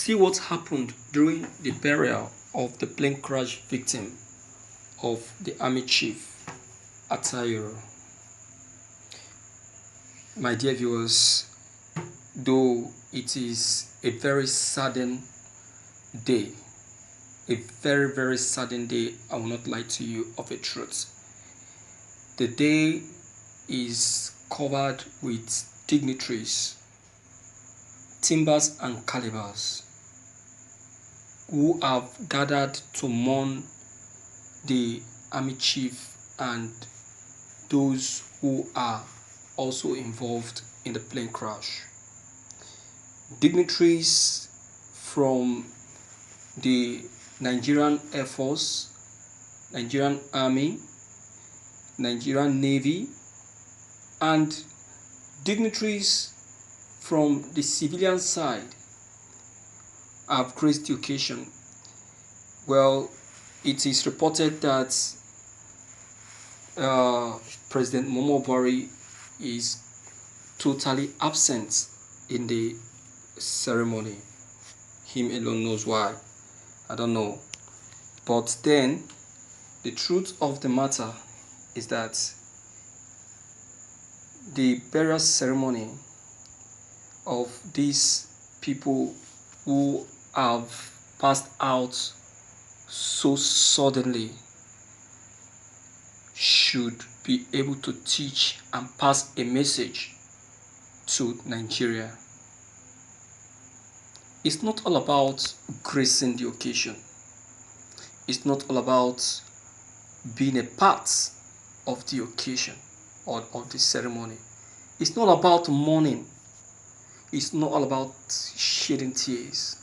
see what happened during the burial of the plane crash victim of the Army chief, Attahiru. My dear viewers, though it is a very saddening day, a very, very saddening day, I will not lie to you of a truth. The day is covered with dignitaries, timbers and calibers who have gathered to mourn the Army chief and those who are also involved in the plane crash. Dignitaries from the Nigerian Air Force, Nigerian Army, Nigerian Navy, and dignitaries from the civilian side have graced the occasion. Well, it is reported that President Būrīāl is totally absent in the ceremony. Him alone knows why. I don't know. But then, the truth of the matter is that the burial ceremony of these people who have passed out so suddenly should be able to teach and pass a message to Nigeria. It's not all about gracing the occasion. It's not all about being a part of the occasion or of the ceremony. It's not about mourning. It's not all about shedding tears.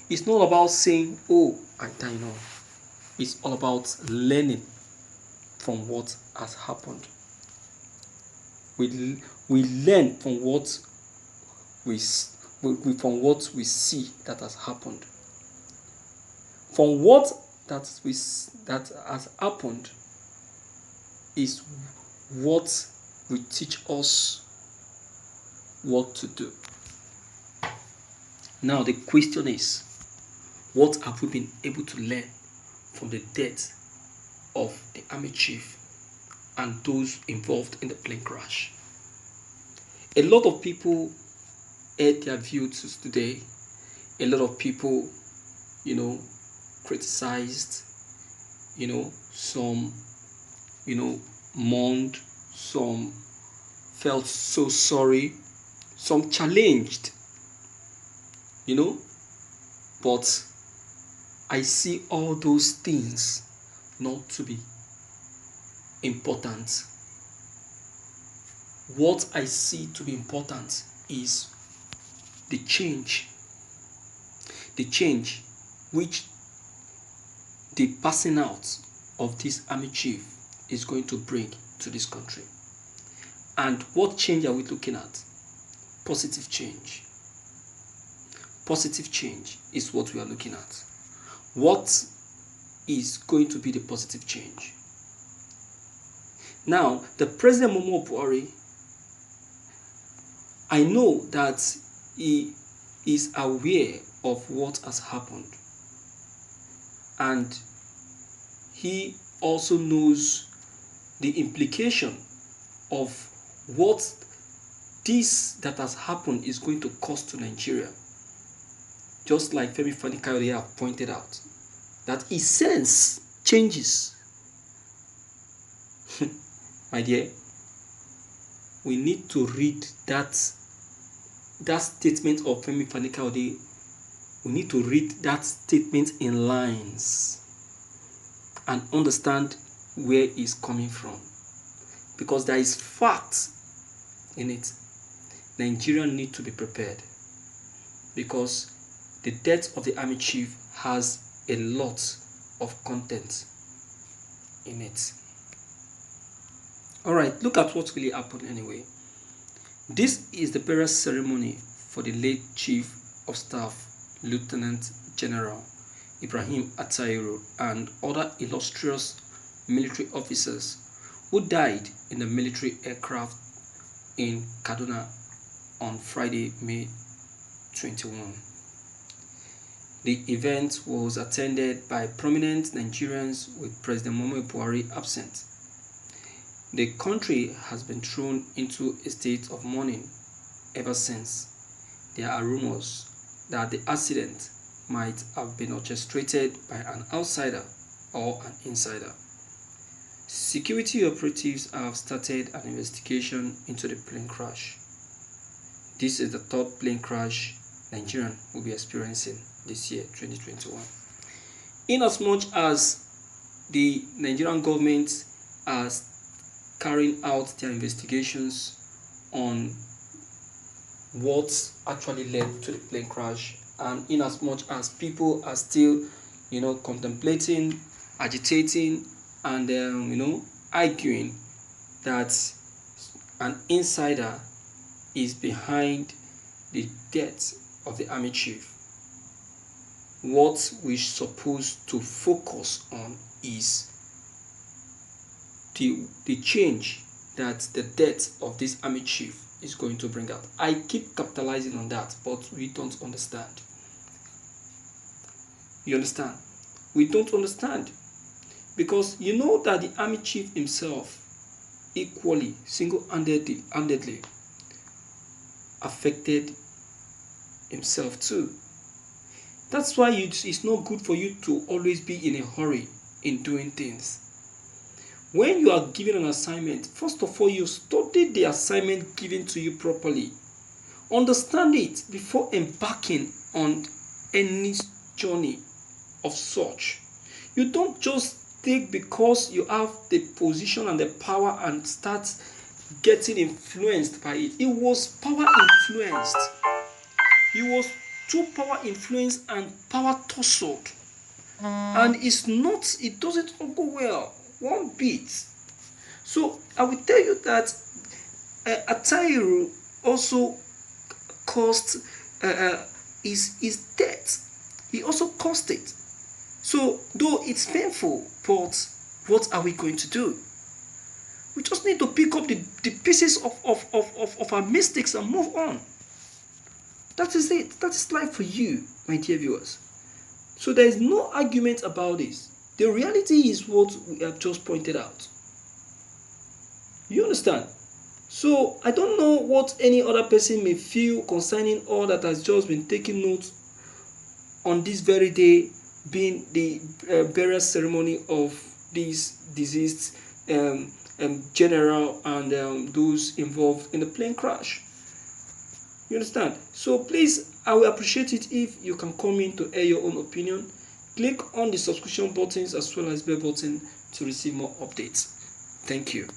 It's not about saying, oh, I die now. It's all about learning from what has happened. We learn from what we see that has happened. From what that has happened is what will teach us what to do. Now the question is, what have we been able to learn from the death of the Army chief and those involved in the plane crash? A lot of people aired their views today. A lot of people, criticized, some, mourned, some felt so sorry, some challenged, but I see all those things not to be important. What I see to be important is the change which the passing out of this Army chief is going to bring to this country. And what change are we looking at? Positive change. Positive change is what we are looking at. What is going to be the positive change? Now, the President Būrīāl, I know that he is aware of what has happened, and he also knows the implication of what this that has happened is going to cost to Nigeria. Just like Femi Fani-Kayode have pointed out, that he sense changes. My dear, we need to read that statement of Femi Fani-Kayode. We need to read that statement in lines and understand where it's coming from, because there is fact in it. Nigeria need to be prepared, because the death of the Army chief has a lot of content in it. Alright, look at what really happened anyway. This is the burial ceremony for the late Chief of Staff, Lieutenant General Ibrahim Attahiru, and other illustrious military officers who died in the military aircraft in Kaduna on Friday, May 21. The event was attended by prominent Nigerians with President Muhammadu Buhari absent. The country has been thrown into a state of mourning ever since. There are rumors that the accident might have been orchestrated by an outsider or an insider. Security operatives have started an investigation into the plane crash. This is the third plane crash Nigeria will be experiencing this year, 2021. Inasmuch as the Nigerian government has carrying out their investigations on what actually led to the plane crash, and inasmuch as people are still, contemplating, agitating, and arguing that an insider is behind the death of the army chief, what we're supposed to focus on is the change that the death of this army chief is going to bring out. I keep capitalizing on that, but we don't understand. You understand? We don't understand. Because you know that the army chief himself equally, single-handedly affected himself too. That's why it's not good for you to always be in a hurry in doing things. When you are given an assignment, first of all, you study the assignment given to you properly. Understand it before embarking on any journey of such. You don't just take because you have the position and the power and start getting influenced by it. It was power influenced. He was too power influenced and power tussled. And it doesn't go well one bit. So I will tell you that Attahiru also caused his death. He also caused it. So though it's painful, but what are we going to do? We just need to pick up the pieces of our mistakes and move on. That is it. That is life for you, my dear viewers. So there is no argument about this. The reality is what we have just pointed out. You understand? So I don't know what any other person may feel concerning all that has just been taken note on this very day, being the burial ceremony of this deceased general and those involved in the plane crash. You understand? So please, I will appreciate it if you can come in to air your own opinion. Click on the subscription buttons as well as bell button to receive more updates. Thank you.